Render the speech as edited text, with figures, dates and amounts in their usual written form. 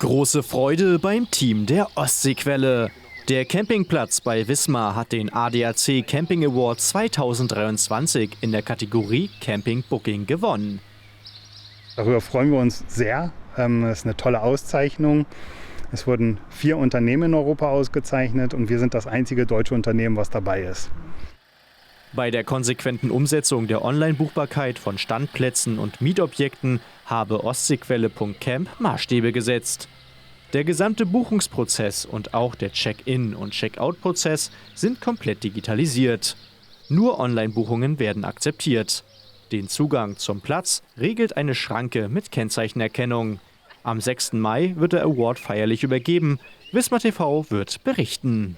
Große Freude beim Team der Ostseequelle. Der Campingplatz bei Wismar hat den ADAC Camping Award 2023 in der Kategorie Camping Booking gewonnen. Darüber freuen wir uns sehr. Das ist eine tolle Auszeichnung. Es wurden 4 Unternehmen in Europa ausgezeichnet und wir sind das einzige deutsche Unternehmen, was dabei ist. Bei der konsequenten Umsetzung der Online-Buchbarkeit von Standplätzen und Mietobjekten habe Ostseequelle.camp Maßstäbe gesetzt. Der gesamte Buchungsprozess und auch der Check-in- und Check-out-Prozess sind komplett digitalisiert. Nur Online-Buchungen werden akzeptiert. Den Zugang zum Platz regelt eine Schranke mit Kennzeichenerkennung. Am 6. Mai wird der Award feierlich übergeben. Wismar TV wird berichten.